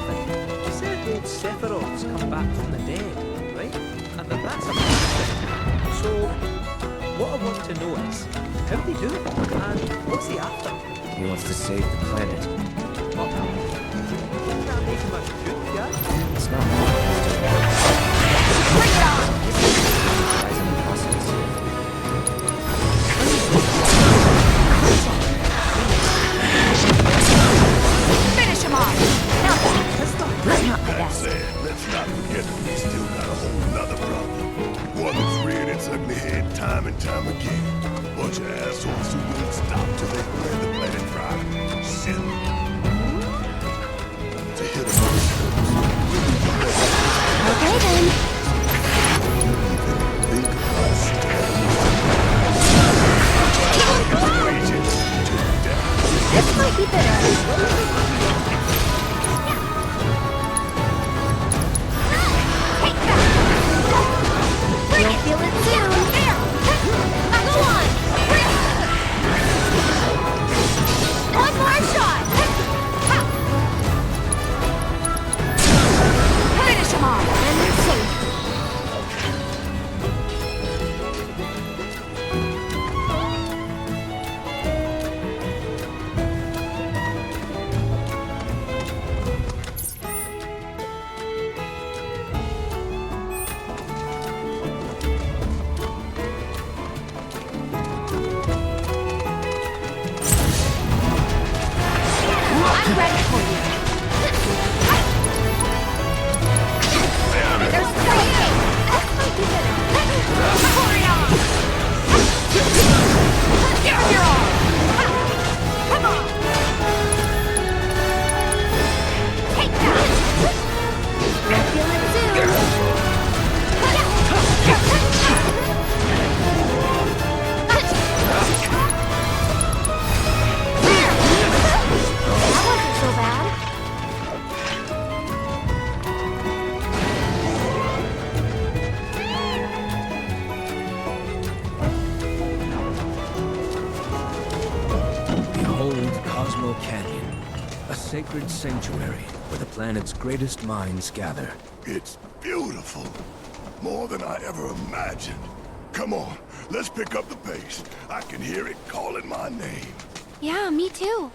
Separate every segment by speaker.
Speaker 1: nothing. You said old Sephiroth's come back from the dead, right? And that's a big thing. So, what I want to know is, how'd he do it? And what's he after?
Speaker 2: He wants to save the planet.
Speaker 1: Well, wouldn't that make him a good guy?
Speaker 2: It's not.
Speaker 3: Bring it on!
Speaker 2: Rising the process.
Speaker 3: Finish him off! Now that. That's not my
Speaker 4: That
Speaker 3: best.
Speaker 4: said, let's not forget that we still got a whole nother problem. One that's reared its ugly head time and time again. Bunch of assholes who won't stop till they burn the planet dry. Shit. To hit them
Speaker 3: Okay then.
Speaker 4: think us wages to death.
Speaker 3: This might be bitter. Take that! You'll feel it soon. There! Go on! One more shot! Finish him off, and it's safe. I'm ready for you. There's three. Hurry on. Give your all. Come on. Take that. You'll feel it soon. That wasn't so bad.
Speaker 5: Behold Cosmo Canyon, a sacred sanctuary where the planet's greatest minds gather.
Speaker 4: It's beautiful. More than I ever imagined. Come on, let's pick up the pace. I can hear it calling my name.
Speaker 3: Yeah, me too.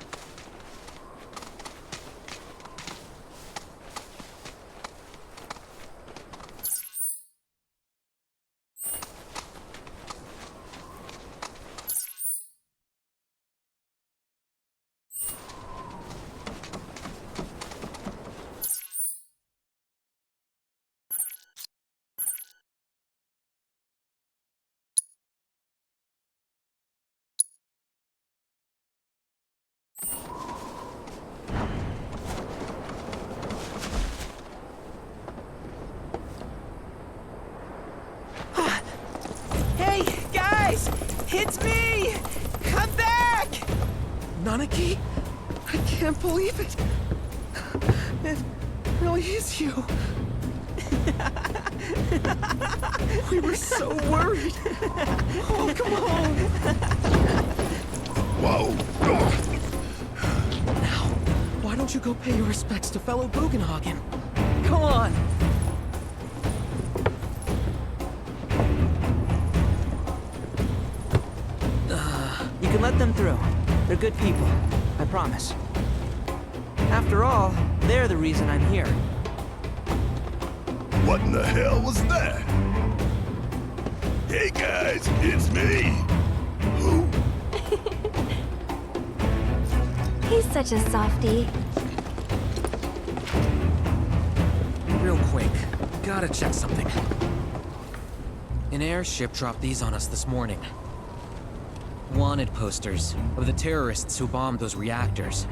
Speaker 1: Hey, guys! It's me! Come back!
Speaker 5: Nanaki? I can't believe it! It really is you! We were so worried! Oh, come on!
Speaker 4: Whoa!
Speaker 5: Now, why don't you go pay your respects to fellow Bugenhagen? Come on!
Speaker 1: You can let them through. They're good people. I promise. After all, they're the reason I'm here.
Speaker 4: What in the hell was that? Hey guys, it's me. Who?
Speaker 3: He's such a softie.
Speaker 5: Real quick, gotta check something. An airship dropped these on us this morning. Wanted posters of the terrorists who bombed those reactors.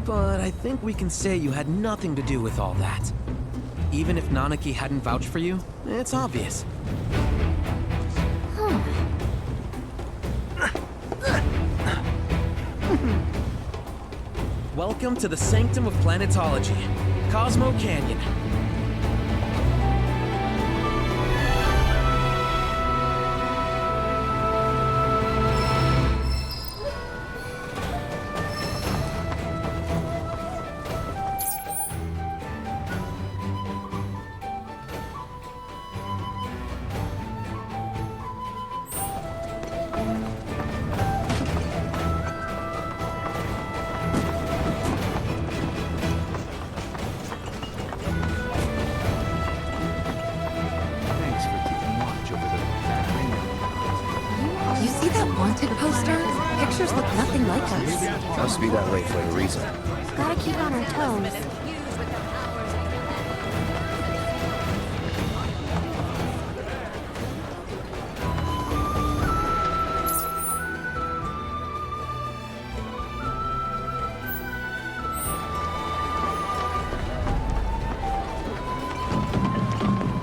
Speaker 5: But I think we can say you had nothing to do with all that. Even if Nanaki hadn't vouched for you, it's obvious. Welcome to the sanctum of planetology, Cosmo Canyon.
Speaker 3: creatures look nothing like us.
Speaker 2: Must be that way for a reason.
Speaker 3: Gotta keep on our toes.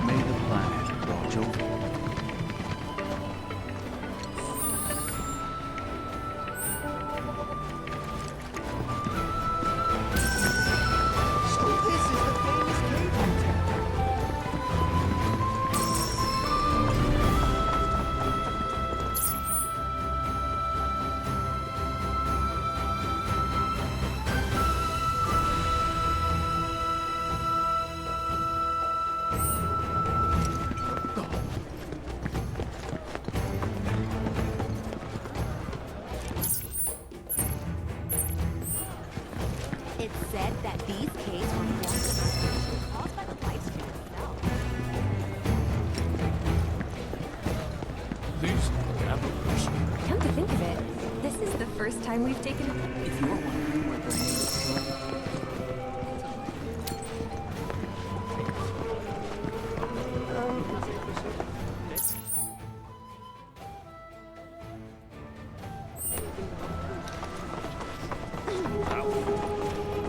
Speaker 6: May the planet watch over you.
Speaker 4: So this is the famous cave hunter.
Speaker 3: It's said that these caves were formed caused by the light stream itself.
Speaker 6: These gatherers.
Speaker 3: Come to think of it, this is the first time we've taken.
Speaker 5: If you're wondering where the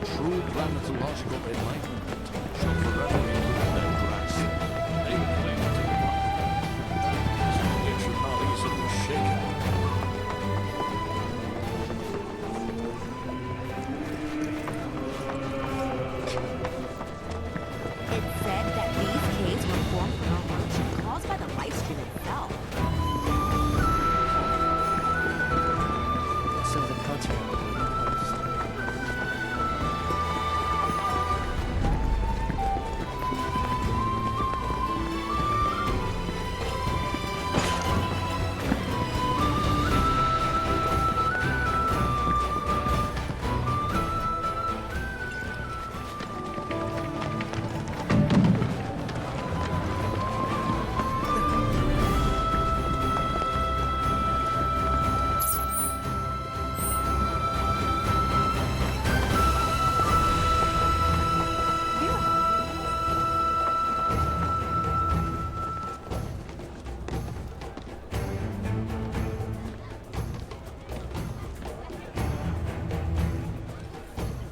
Speaker 6: True planetological enlightenment shall forever be within their grasp. They claim to be one. So it should not easily shaken.
Speaker 3: It's said that these caves were formed from erosion caused by the light stream itself.
Speaker 1: So the continent below the coast.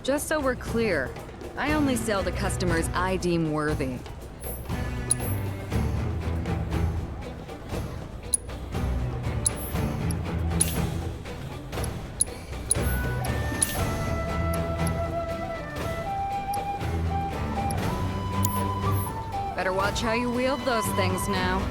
Speaker 7: Just so we're clear, I only sell to customers I deem worthy. Better watch how you wield those things now.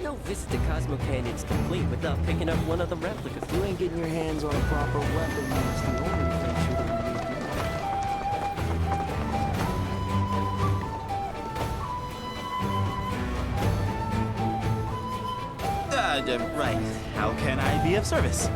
Speaker 8: No visit to Cosmo Canyon's complete without picking up one of the replicas.
Speaker 9: You ain't getting your hands on a proper weapon, that's the only thing you're gonna need.
Speaker 10: Right. How can I be of service?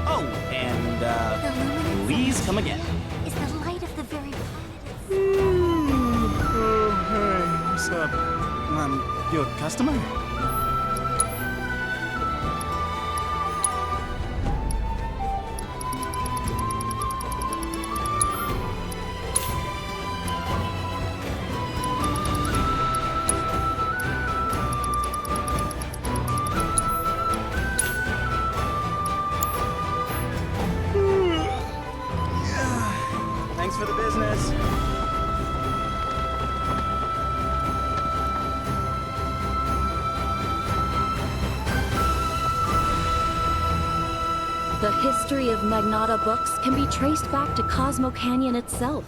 Speaker 10: Oh, and, please come again.
Speaker 3: Is the light of the very planet.
Speaker 10: Oh, hey, what's up? I'm your customer? Thanks for the business.
Speaker 7: The history of Magnata books can be traced back to Cosmo Canyon itself.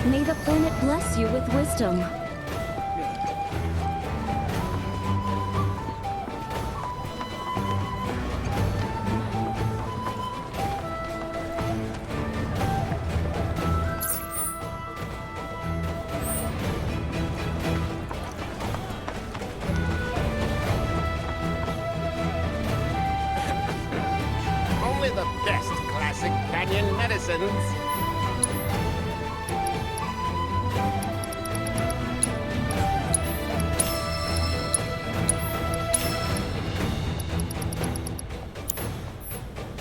Speaker 7: May the planet bless you with wisdom.
Speaker 11: Only the best classic canyon medicines.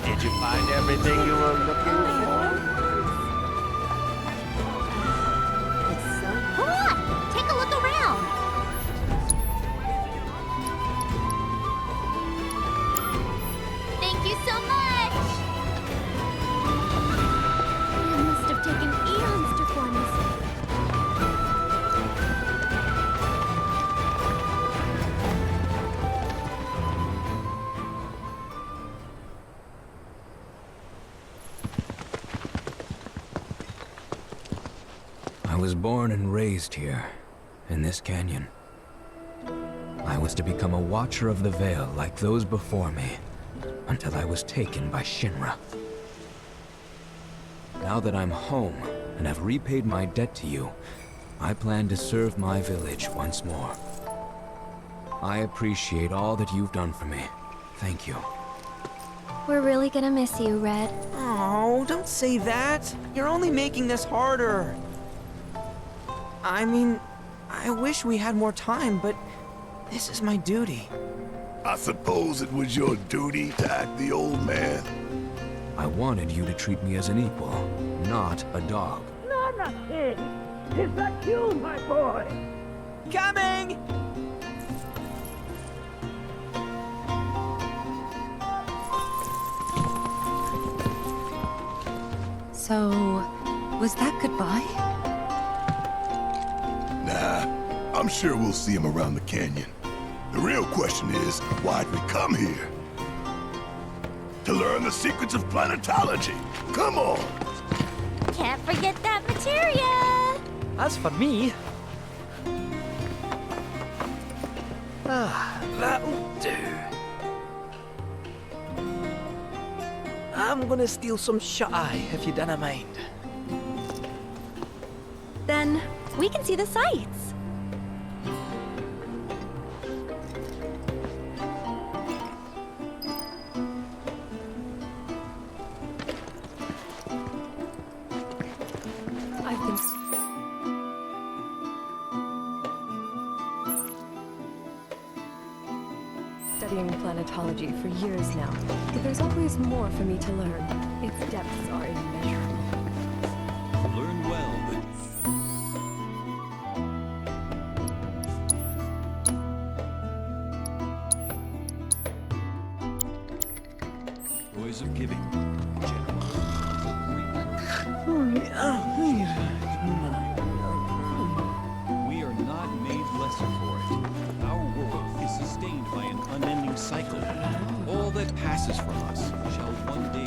Speaker 11: Did you find everything you were looking for?
Speaker 3: Come on, take a look around. Thank you so much. It must have taken eons to form this.
Speaker 2: I was born and raised here, in this canyon. I was to become a watcher of the Veil like those before me, until I was taken by Shinra. Now that I'm home, and have repaid my debt to you, I plan to serve my village once more. I appreciate all that you've done for me. Thank you.
Speaker 3: We're really gonna miss you, Red.
Speaker 2: Oh, don't say that. You're only making this harder. I mean, I wish we had more time, but this is my duty.
Speaker 4: I suppose it was your duty to act the old man.
Speaker 2: I wanted you to treat me as an equal, not a dog.
Speaker 11: Not a pig. It's not you, my boy.
Speaker 2: Coming!
Speaker 7: So, was that goodbye?
Speaker 4: Nah, I'm sure we'll see him around the canyon. The real question is, why'd we come here? To learn the secrets of planetology. Come on!
Speaker 3: Can't forget that materia!
Speaker 1: As for me... that'll do. I'm gonna steal some shut-eye, if you don't mind.
Speaker 3: Then we can see the sights.
Speaker 7: I've been studying planetology for years now, but there's always more for me to learn. Its depths are immeasurable.
Speaker 6: Learn well that joys of giving. We are not made lesser for it. Our world is sustained by an unending cycle. All that passes from us shall one day...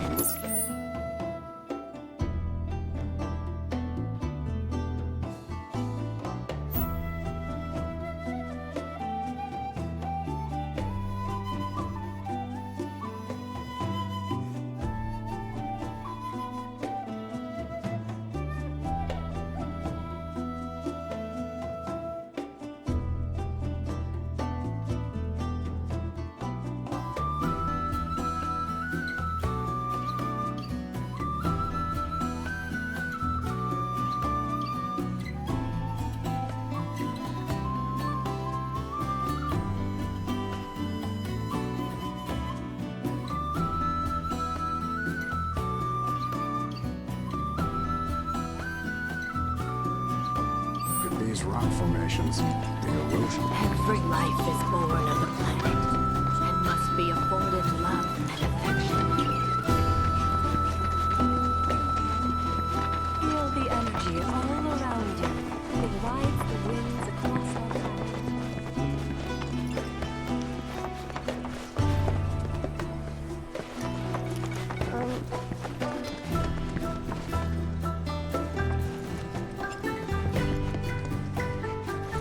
Speaker 9: These rock formations, the erosion.
Speaker 3: Every life is born on the planet and must be afforded love and affection.
Speaker 7: Feel the energy all around you. It rides the winds across our planet.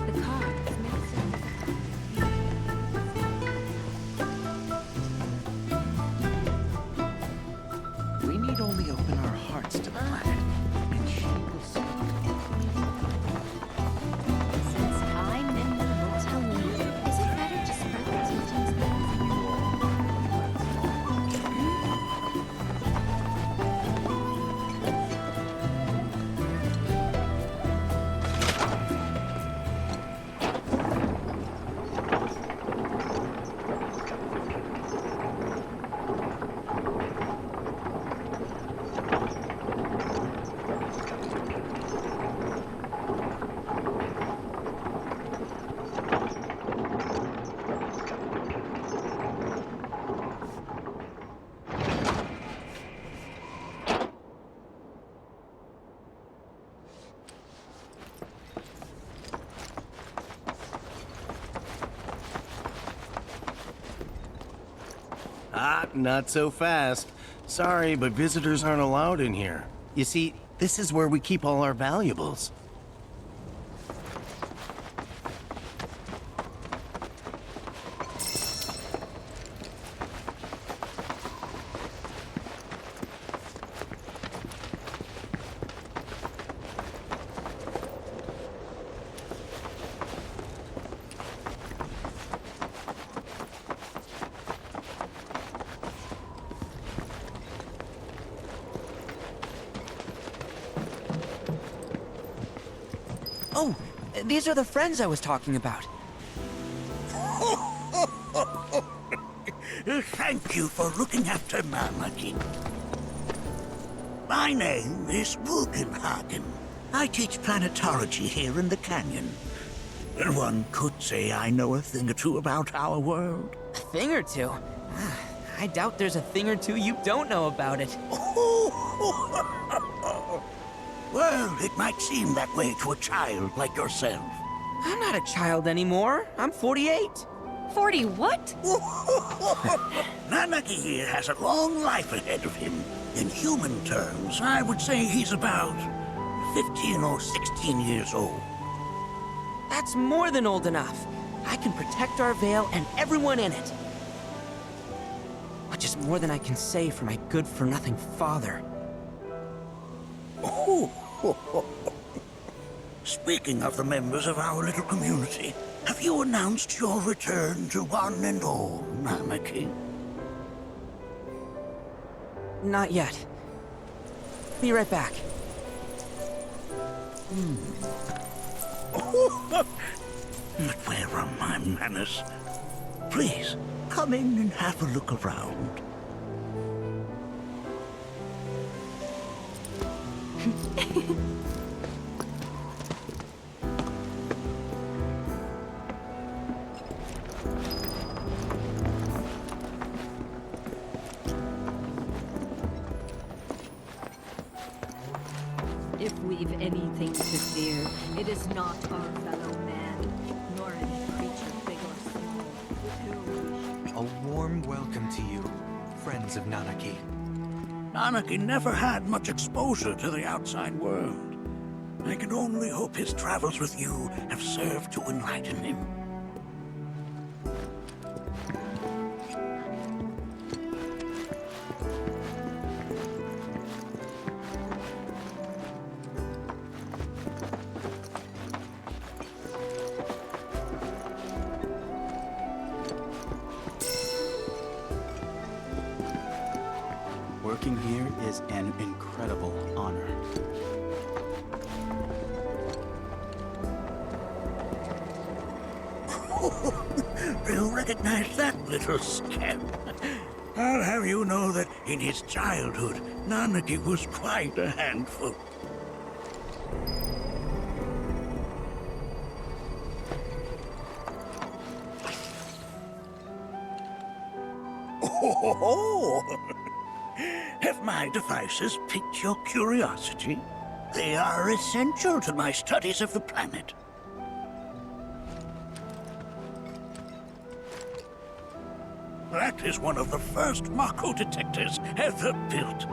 Speaker 3: The car is mixing.
Speaker 10: We need only open our hearts to the planet, and she will see.
Speaker 3: Since time immutable, tell me, is it better to spread the teachings
Speaker 10: Ah, not so fast. Sorry, but visitors aren't allowed in here. You see, this is where we keep all our valuables.
Speaker 5: Oh, these are the friends I was talking about.
Speaker 12: Thank you for looking after Nanaki. My name is Wilkenhagen. I teach planetology here in the canyon. One could say I know a thing or two about our world.
Speaker 5: A thing or two? I doubt there's a thing or two you don't know about it.
Speaker 12: Well, it might seem that way to a child like yourself.
Speaker 5: I'm not a child anymore. I'm 48.
Speaker 7: 40 what?
Speaker 12: Nanaki here has a long life ahead of him. In human terms, I would say he's about 15 or 16 years old.
Speaker 5: That's more than old enough. I can protect our Veil and everyone in it. Which is more than I can say for my good-for-nothing father.
Speaker 12: Speaking of the members of our little community, have you announced your return to one and all, Nanaki?
Speaker 5: Not yet. Be right back.
Speaker 12: But where are my manners? Please, come in and have a look around.
Speaker 3: If we've anything to fear, it is not our fellow man, nor any creature big or small, with whom we
Speaker 13: A warm welcome to you, friends of Nanaki.
Speaker 12: Nanaki never had much exposure to the outside world. I can only hope his travels with you have served to enlighten him.
Speaker 9: Working here is an incredible honor.
Speaker 12: You recognize that little scamp? I'll have you know that in his childhood, Nanaki was quite a handful. Have my devices piqued your curiosity? They are essential to my studies of the planet. That is one of the first Mako detectors ever built.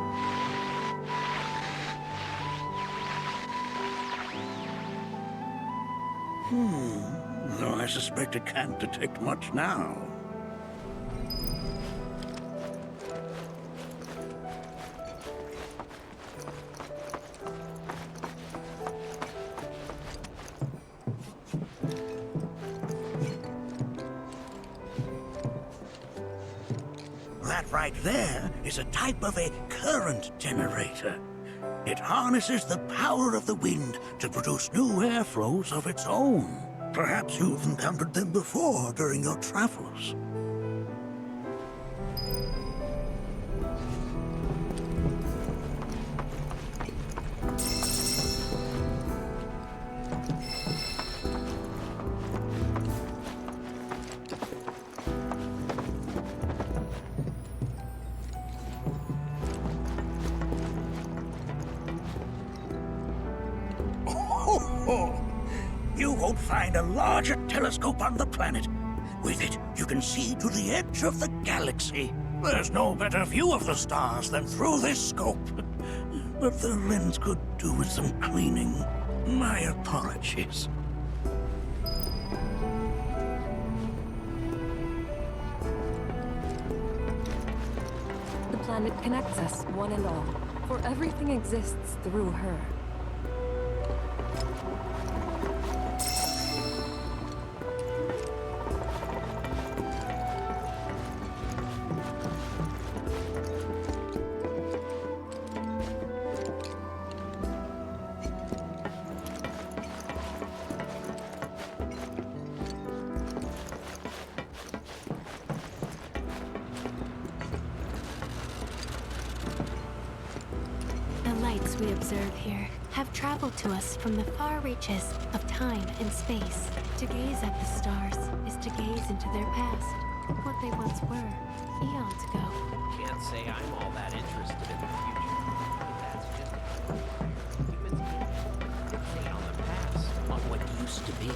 Speaker 12: Though I suspect it can't detect much now. That right there is a type of a current generator. It harnesses the power of the wind to produce new airflows of its own. Perhaps you've encountered them before during your travels. You won't find a larger telescope on the planet. With it, you can see to the edge of the galaxy. There's no better view of the stars than through this scope. But the lens could do with some cleaning. My apologies.
Speaker 7: The planet connects us, one and all, for everything exists through her.
Speaker 14: we observe here have traveled to us from the far reaches of time and space. To gaze at the stars is to gaze into their past, what they once were, eons ago.
Speaker 8: Can't say I'm all that interested in the future. That's just humans fixate on the past, on what used to be.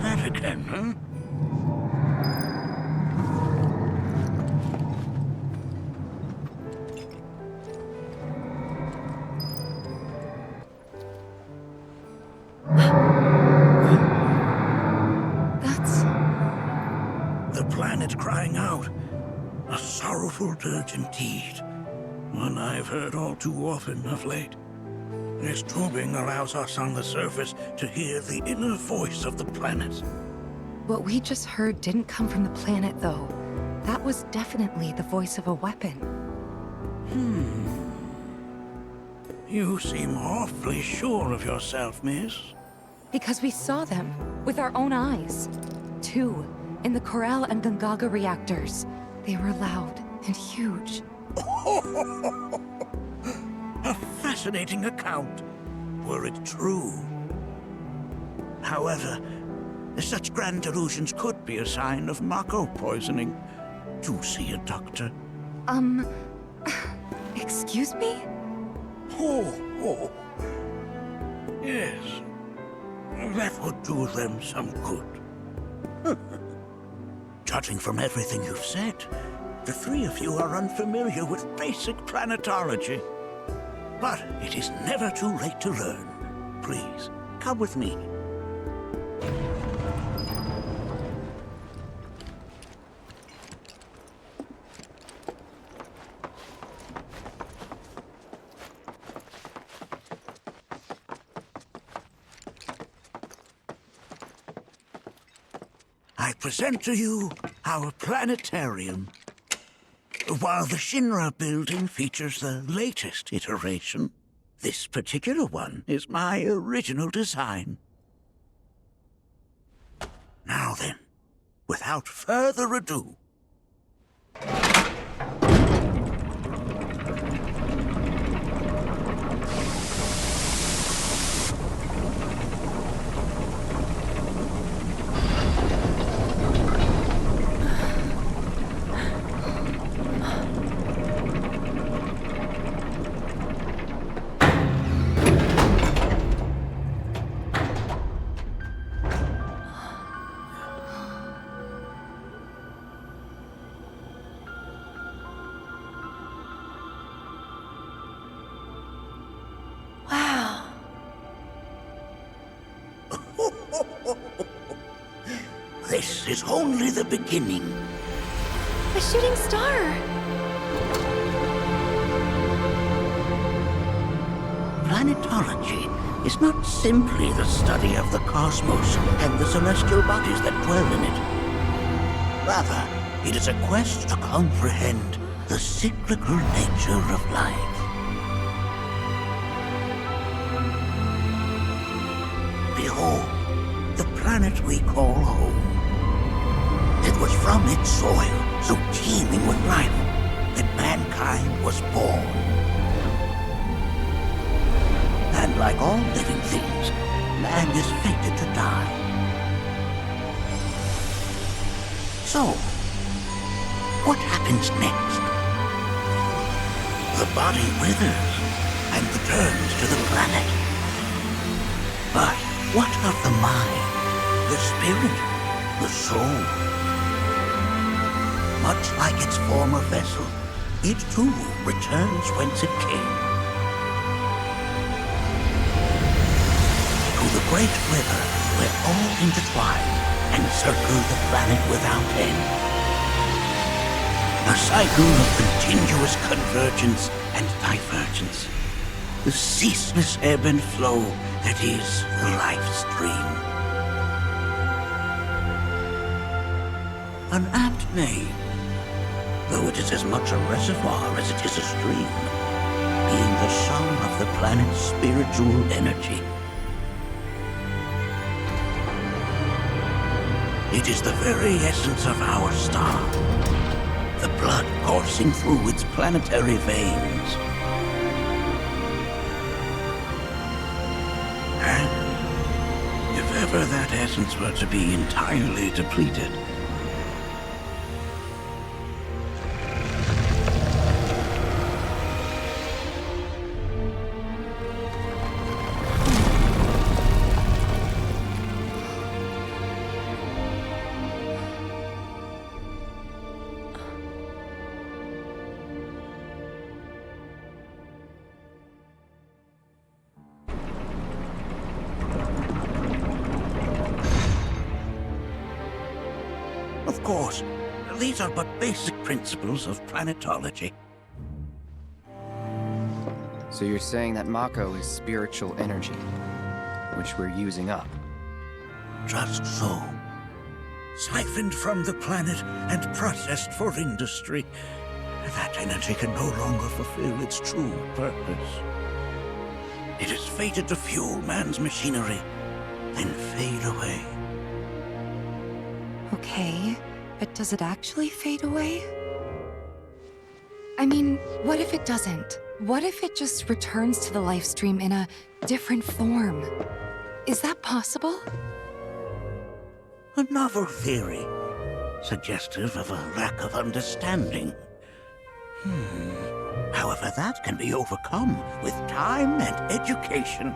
Speaker 12: That again, huh?
Speaker 7: That's...
Speaker 12: The planet crying out. A sorrowful dirge indeed. One I've heard all too often of late. This tubing allows us on the surface to hear the inner voice of the planet.
Speaker 15: What we just heard didn't come from the planet, though. That was definitely the voice of a weapon.
Speaker 12: You seem awfully sure of yourself, miss.
Speaker 15: Because we saw them with our own eyes. 2 in the Corel and Gungaga reactors. They were loud and huge.
Speaker 12: A fascinating account, were it true. However, such grand delusions could be a sign of Mako poisoning. Do see a doctor.
Speaker 15: Excuse me?
Speaker 12: Oh. Yes. That would do them some good. Judging from everything you've said, the 3 of you are unfamiliar with basic planetology. But it is never too late to learn. Please, come with me. I present to you our planetarium. While the Shinra building features the latest iteration, this particular one is my original design. Now then, without further ado, this is only the beginning.
Speaker 7: A shooting star!
Speaker 12: Planetology is not simply the study of the cosmos and the celestial bodies that dwell in it. Rather, it is a quest to comprehend the cyclical nature of life. Behold, the planet we call home. It was from its soil, so teeming with life, that mankind was born. And like all living things, man is fated to die. So, what happens next? The body withers and returns to the planet. But what of the mind, the spirit, the soul? Much like its former vessel, it too returns whence it came. To the great river where all intertwine and circle the planet without end. A cycle of continuous convergence and divergence. The ceaseless ebb and flow that is the life stream. An apt name. though it is as much a reservoir as it is a stream, being the sum of the planet's spiritual energy. It is the very essence of our star, the blood coursing through its planetary veins. And if ever that essence were to be entirely depleted, of course, these are but basic principles of planetology.
Speaker 16: So you're saying that Mako is spiritual energy, which we're using up?
Speaker 12: Just so. Siphoned from the planet and processed for industry, that energy can no longer fulfill its true purpose. It is fated to fuel man's machinery, then fade away.
Speaker 15: Okay, but does it actually fade away? I mean, what if it doesn't? What if it just returns to the life stream in a different form? Is that possible?
Speaker 12: A novel theory, suggestive of a lack of understanding. However, that can be overcome with time and education.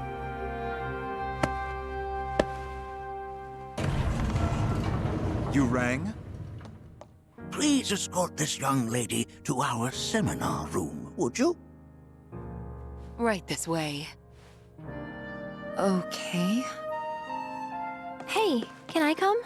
Speaker 13: You rang?
Speaker 12: Please escort this young lady to our seminar room, would you?
Speaker 15: Right this way. Okay.
Speaker 14: Hey, can I come?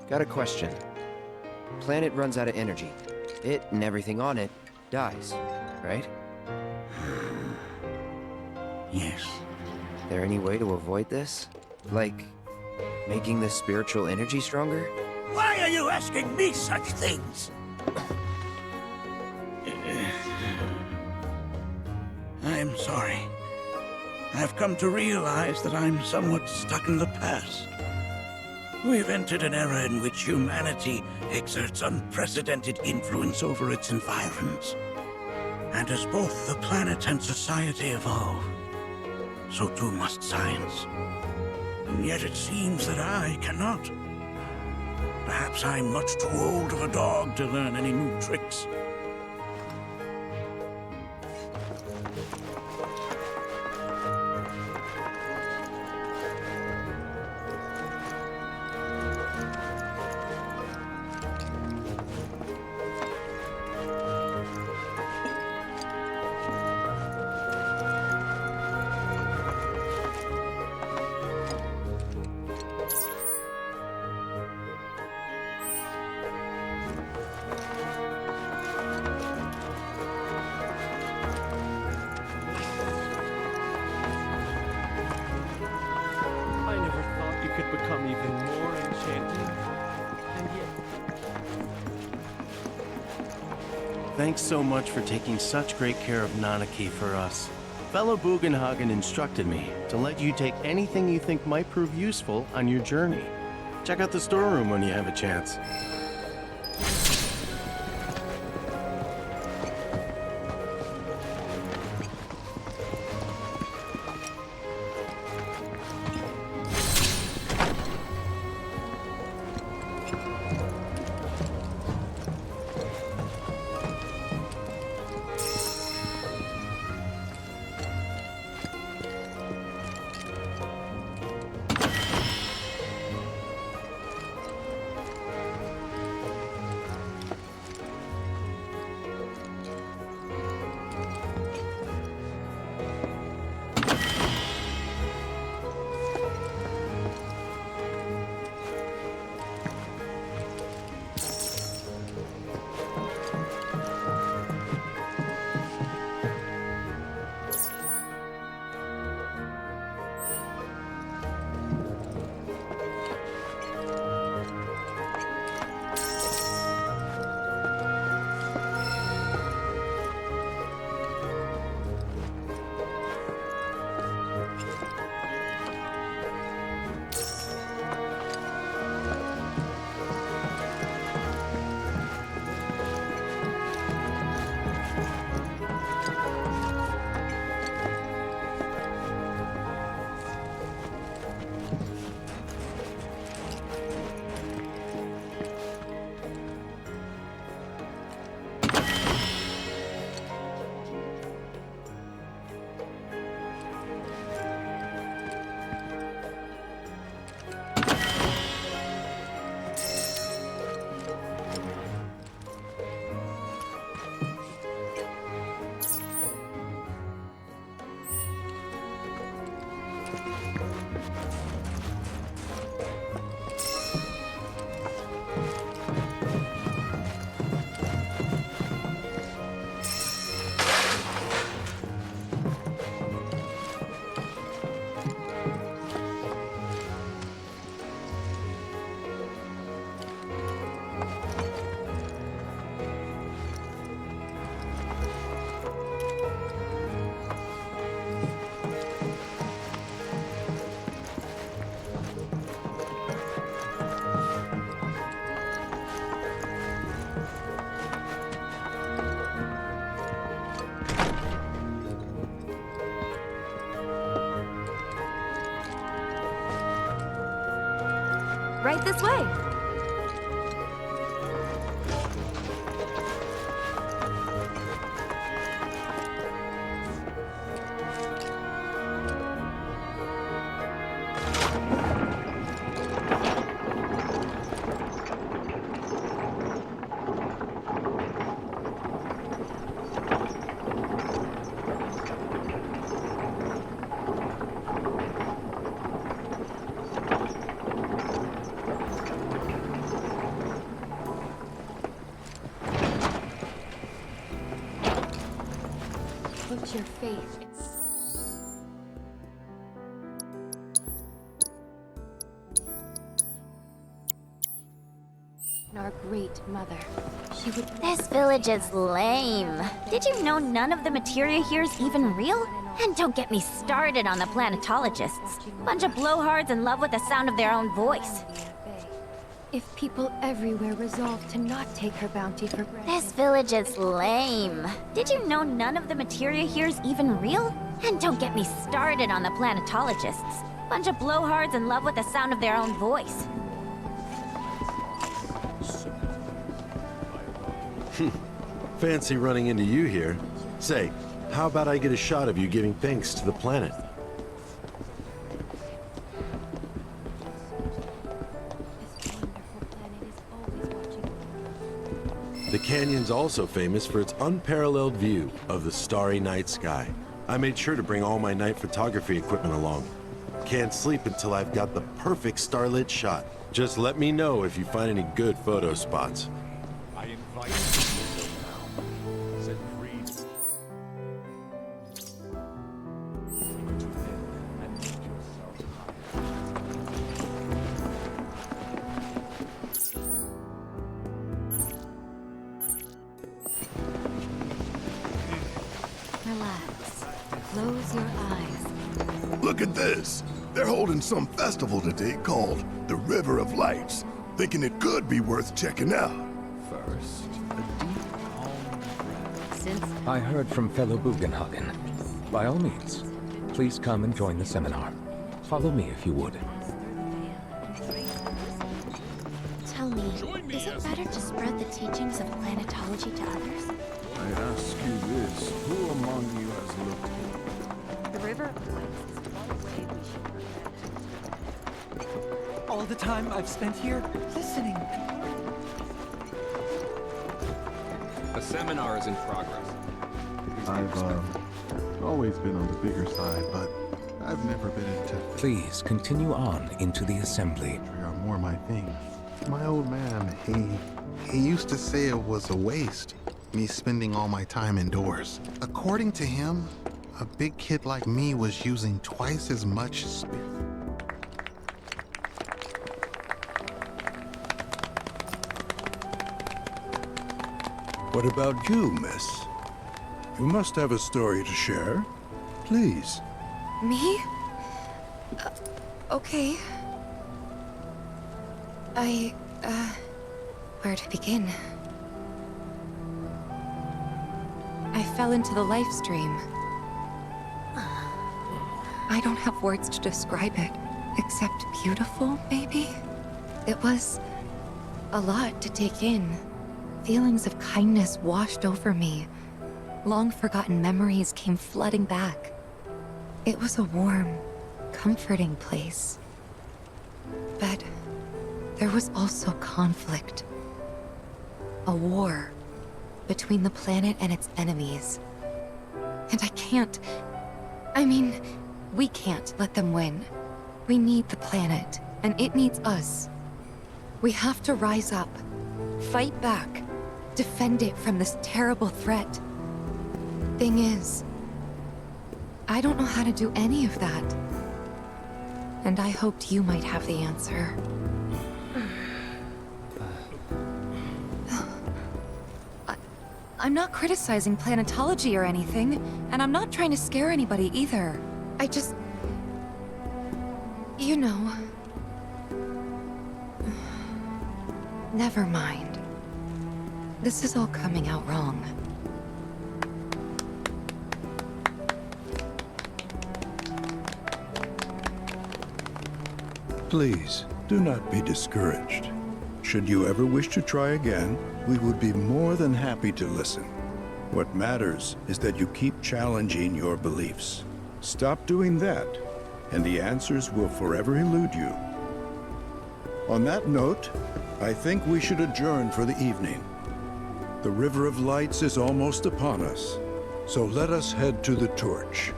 Speaker 16: Got a question. Planet runs out of energy. It and everything on it dies, right?
Speaker 12: Yes.
Speaker 16: There any way to avoid this? Like, making the spiritual energy stronger?
Speaker 12: Why are you asking me such things? I'm sorry. I've come to realize that I'm somewhat stuck in the past. We've entered an era in which humanity exerts unprecedented influence over its environs. And as both the planet and society evolve, so too must science. And yet it seems that I cannot. Perhaps I'm much too old of a dog to learn any new tricks.
Speaker 6: Could become even more enchanting, and yet...
Speaker 10: Thanks so much for taking such great care of Nanaki for us. Fellow Bugenhagen instructed me to let you take anything you think might prove useful on your journey. Check out the storeroom when you have a chance.
Speaker 15: this way. Put your faith in our great mother. She would.
Speaker 17: This village is lame. Did you know none of the materia here is even real? And don't get me started on the planetologists. Bunch of blowhards in love with the sound of their own voice.
Speaker 7: If people everywhere resolve to not take her bounty for granted...
Speaker 17: This village is lame. Did you know none of the materia here is even real? And don't get me started on the planetologists. Bunch of blowhards in love with the sound of their own voice.
Speaker 18: Fancy running into you here. Say, how about I get a shot of you giving thanks to the planet? The canyon's also famous for its unparalleled view of the starry night sky. I made sure to bring all my night photography equipment along. Can't sleep until I've got the perfect starlit shot. Just let me know if you find any good photo spots.
Speaker 6: I invite you to go now, said Reed. Sink within and make yourself
Speaker 7: Relax. Close your eyes.
Speaker 4: Look at this. They're holding some festival today called the River of Lights. Thinking it could be worth checking out.
Speaker 2: First, a deep, calm breath. I heard from fellow Bugenhagen. By all means, please come and join the seminar. Follow me if you would.
Speaker 14: Tell me, is it better to spread the teachings of planetology to others?
Speaker 6: I ask you this, who among you has looked?
Speaker 3: The River of Lights is one way we should prevent.
Speaker 13: All the time I've spent here listening.
Speaker 19: A seminar is in progress.
Speaker 20: I've always been on the bigger side, but I've never been into...
Speaker 2: Please continue on into the assembly.
Speaker 20: ...are more my thing. My old man, he used to say it was a waste, me spending all my time indoors. According to him, a big kid like me was using twice as much spirit.
Speaker 4: What about you, miss? You must have a story to share. Please.
Speaker 15: Me? Okay. Where to begin? I fell into the life stream. I don't have words to describe it, except beautiful, maybe? It was a lot to take in. Feelings of kindness washed over me. Long-forgotten memories came flooding back. It was a warm, comforting place. But there was also conflict. A war between the planet and its enemies. And we can't let them win. We need the planet, and it needs us. We have to rise up, fight back, defend it from this terrible threat. Thing is, I don't know how to do any of that. And I hoped you might have the answer. I'm not criticizing planetology or anything, and I'm not trying to scare anybody either. I just... You know... Never mind. This is all coming out wrong.
Speaker 4: Please,
Speaker 21: Do not be discouraged. Should you ever wish to try again, we would be more than happy to listen. What matters is that you keep challenging your beliefs. Stop doing that, and the answers will forever elude you. On that note, I think we should adjourn for the evening. The River of Lights is almost upon us, so let us head to the torch.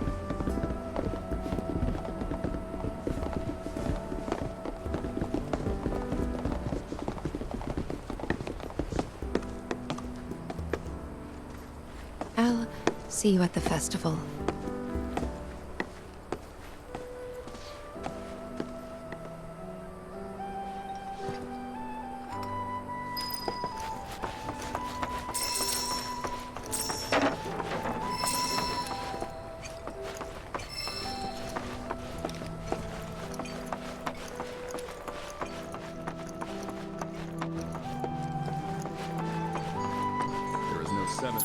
Speaker 15: I'll see you at the festival.
Speaker 19: There is no seven.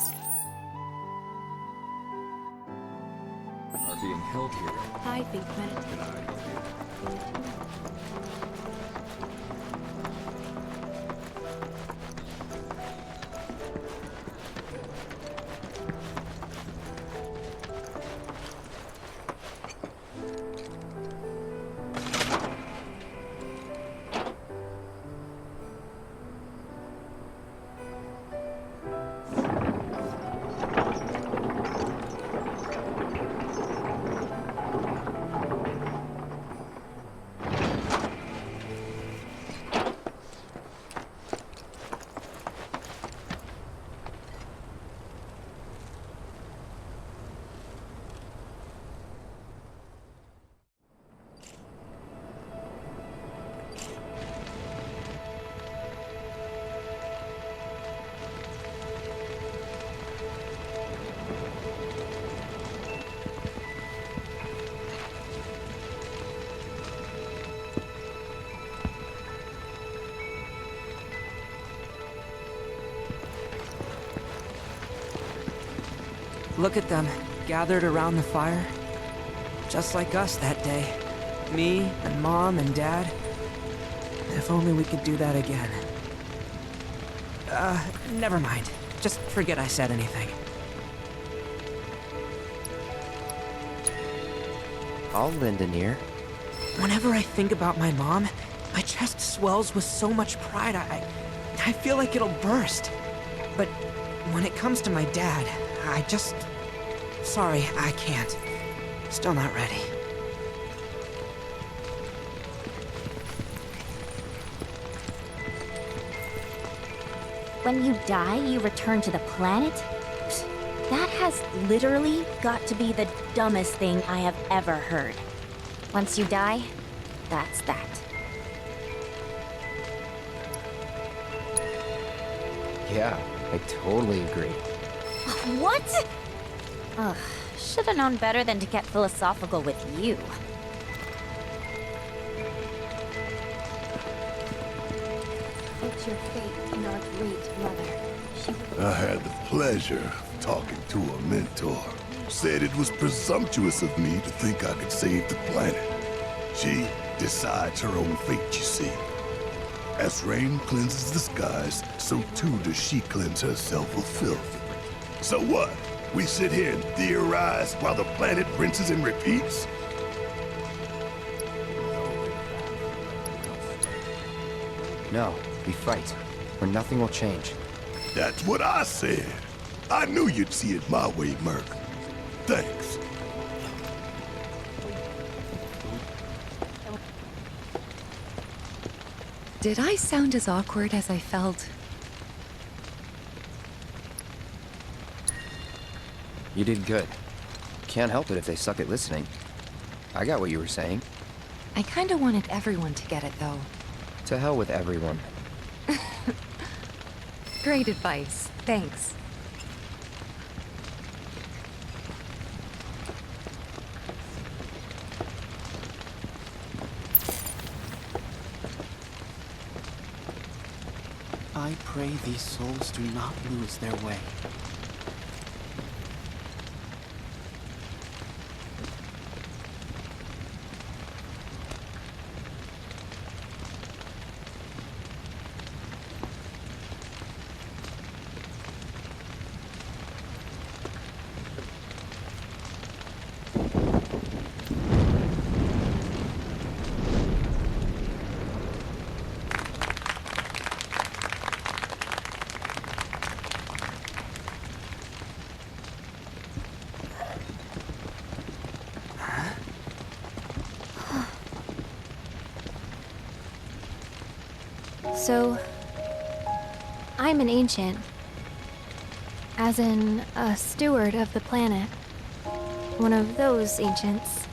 Speaker 19: Are being held here.
Speaker 7: I think meditation.
Speaker 19: Can I help you?
Speaker 5: Look at them, gathered around the fire. Just like us that day. Me and Mom and Dad. If only we could do that again. Never mind. Just forget I said anything.
Speaker 16: I'll lend an ear.
Speaker 5: Whenever I think about my mom, my chest swells with so much pride, I feel like it'll burst. But when it comes to my dad, I just... Sorry, I can't. Still not ready.
Speaker 17: When you die, you return to the planet? That has literally got to be the dumbest thing I have ever heard. Once you die, that's that.
Speaker 16: Yeah, I totally agree.
Speaker 17: What? Ugh, should have known better than to get philosophical with you.
Speaker 7: It's your fate in our great mother.
Speaker 4: I had the pleasure of talking to a mentor. Said it was presumptuous of me to think I could save the planet. She decides her own fate, you see. As rain cleanses the skies, so too does she cleanse herself of filth. So what? We sit here and theorize while the planet rinses and repeats?
Speaker 16: No, we fight, or nothing will change.
Speaker 4: That's what I said. I knew you'd see it my way, Merc. Thanks.
Speaker 15: Did I sound as awkward as I felt?
Speaker 16: You did good. Can't help it if they suck at listening. I got what you were saying.
Speaker 15: I kinda wanted everyone to get it, though.
Speaker 16: To hell with everyone.
Speaker 15: Great advice. Thanks.
Speaker 9: I pray these souls do not lose their way.
Speaker 14: So, I'm an ancient. As in, a steward of the planet. One of those ancients.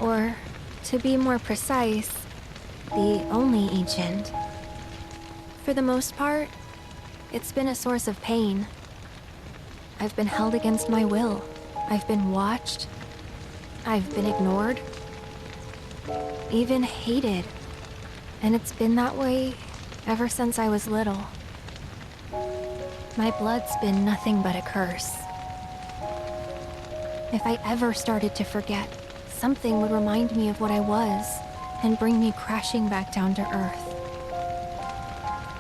Speaker 14: Or, to be more precise, the only ancient. For the most part, it's been a source of pain. I've been held against my will. I've been watched. I've been ignored. Even hated. And it's been that way ever since I was little. My blood's been nothing but a curse. If I ever started to forget, something would remind me of what I was and bring me crashing back down to Earth.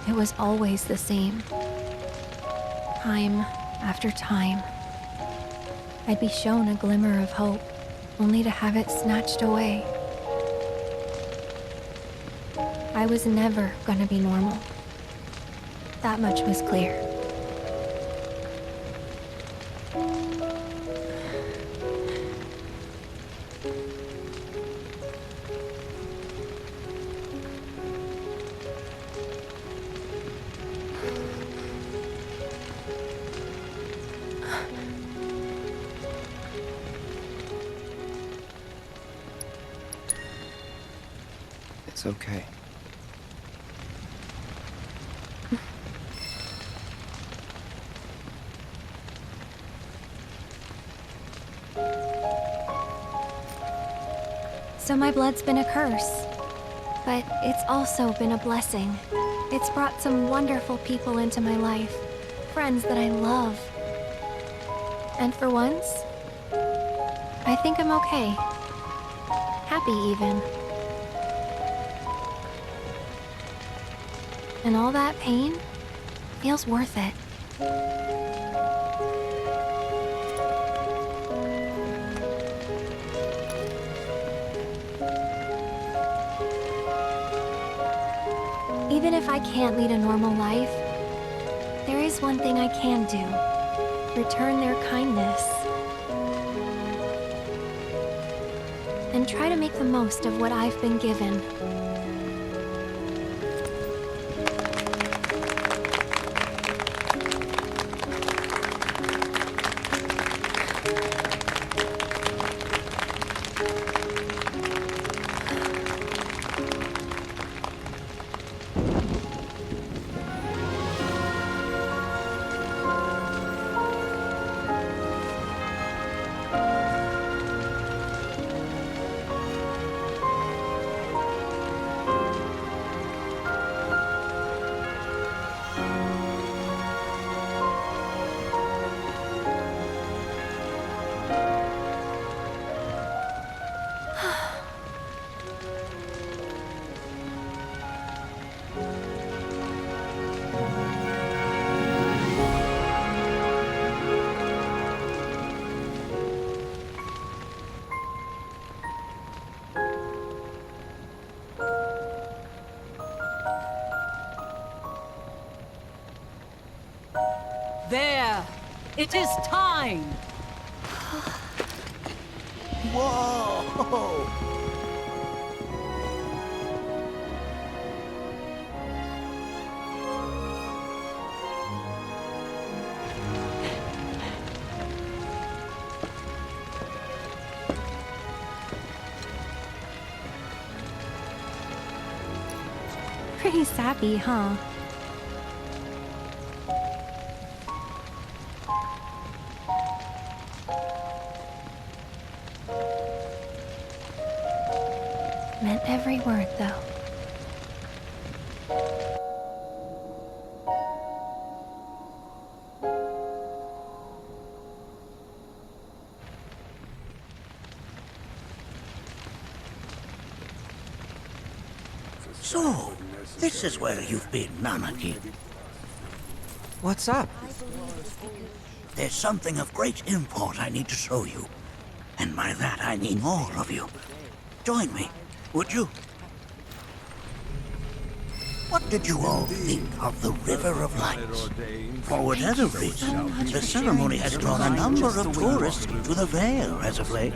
Speaker 14: It was always the same. Time after time. I'd be shown a glimmer of hope, only to have it snatched away. I was never gonna be normal. That much was clear.
Speaker 16: It's okay.
Speaker 14: So my blood's been a curse, but it's also been a blessing. It's brought some wonderful people into my life, friends that I love. And for once, I think I'm okay. Happy even. And all that pain feels worth it. Even if I can't lead a normal life, there is one thing I can do. Return their kindness. And try to make the most of what I've been given.
Speaker 11: There! It is time!
Speaker 12: Whoa!
Speaker 14: Pretty sappy, huh? Meant every word, though.
Speaker 12: So, this is where you've been, Nanaki.
Speaker 5: What's up?
Speaker 12: There's something of great import I need to show you. And by that I mean all of you. Join me, would you? What did you all think of the River of Lights? For whatever reason, the ceremony has drawn a number of tourists to the Vale as of late.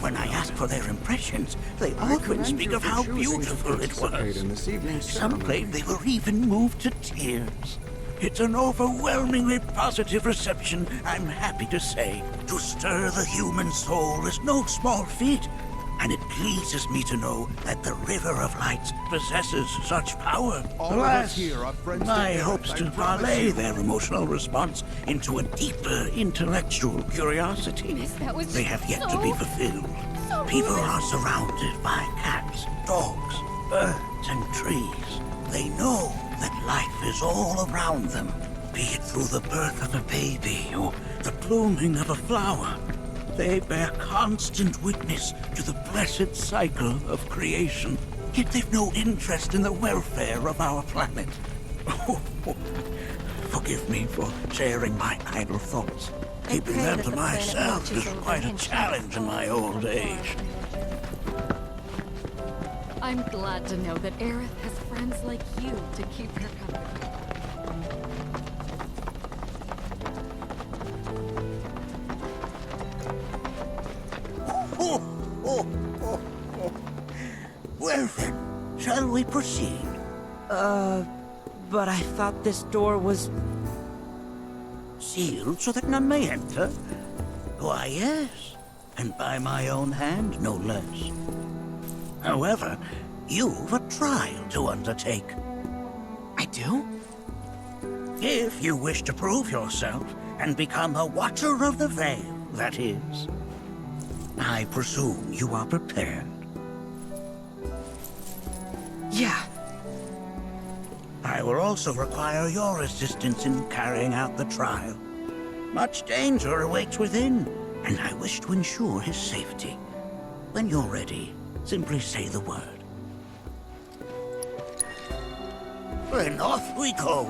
Speaker 12: When I asked for their impressions, they often speak of how beautiful it was.
Speaker 19: In this evening's
Speaker 12: Some claim they were even moved to tears. It's an overwhelmingly positive reception, I'm happy to say. To stir the human soul is no small feat, and it pleases me to know that the River of Lights possesses such power.
Speaker 21: All of us here are friends
Speaker 12: my
Speaker 21: together,
Speaker 12: hopes
Speaker 21: I
Speaker 12: to
Speaker 21: promise
Speaker 12: parlay
Speaker 21: you.
Speaker 12: their emotional response into a deeper intellectual curiosity.
Speaker 7: That was
Speaker 12: They have yet to be fulfilled. People are surrounded by cats, dogs, birds, and trees. They know that life is all around them, be it through the birth of a baby or the blooming of a flower. They bear constant witness to the blessed cycle of creation, yet they've no interest in the welfare of our planet. Forgive me for sharing my idle thoughts. Keeping them to myself is quite a challenge in my old age.
Speaker 7: I'm glad to know that Aerith has friends like you to keep her company.
Speaker 12: Well then, shall we proceed?
Speaker 5: But I thought this door was...
Speaker 12: Sealed so that none may enter? Why, yes. And by my own hand, no less. However, you've a trial to undertake.
Speaker 5: I do?
Speaker 12: If you wish to prove yourself and become a Watcher of the Veil, that is. I presume you are prepared.
Speaker 5: Yeah.
Speaker 12: I will also require your assistance in carrying out the trial. Much danger awaits within, and I wish to ensure his safety. When you're ready, simply say the word. Then off we go.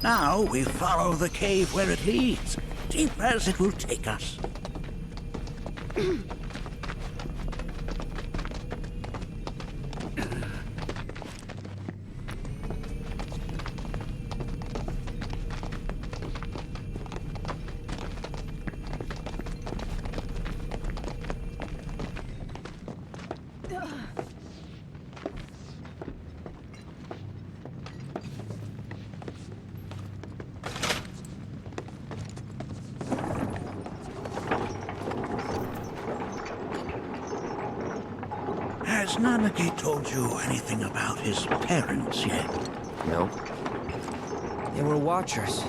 Speaker 12: Now we follow the cave where it leads, deep as it will take us. Has Nanaki told you anything about his parents yet?
Speaker 16: No.
Speaker 5: They were Watchers,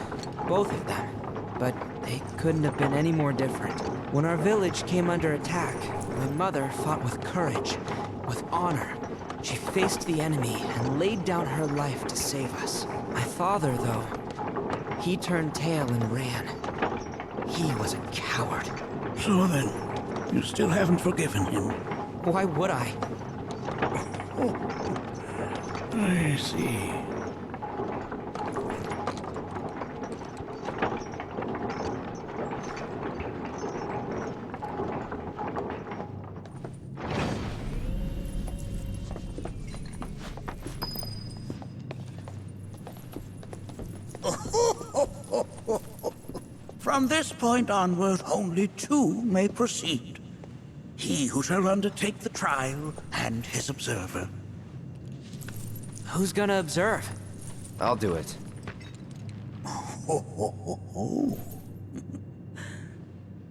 Speaker 5: both of them. But they couldn't have been any more different. When our village came under attack, my mother fought with courage, with honor. She faced the enemy and laid down her life to save us. My father, though, he turned tail and ran. He was a coward.
Speaker 12: So then, you still haven't forgiven him?
Speaker 5: Why would I?
Speaker 12: I see. From this point onward, only two may proceed. He who shall undertake the trial, and his observer.
Speaker 5: Who's gonna observe?
Speaker 16: I'll do it.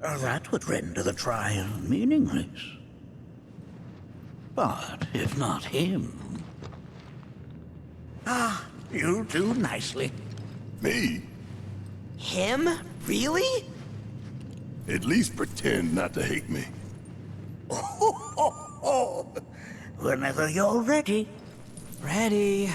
Speaker 12: That would render the trial meaningless. But if not him... Ah, you'll do nicely.
Speaker 4: Me?
Speaker 5: Him? Really?
Speaker 4: At least pretend not to hate me.
Speaker 12: Whenever you're ready.
Speaker 5: Ready.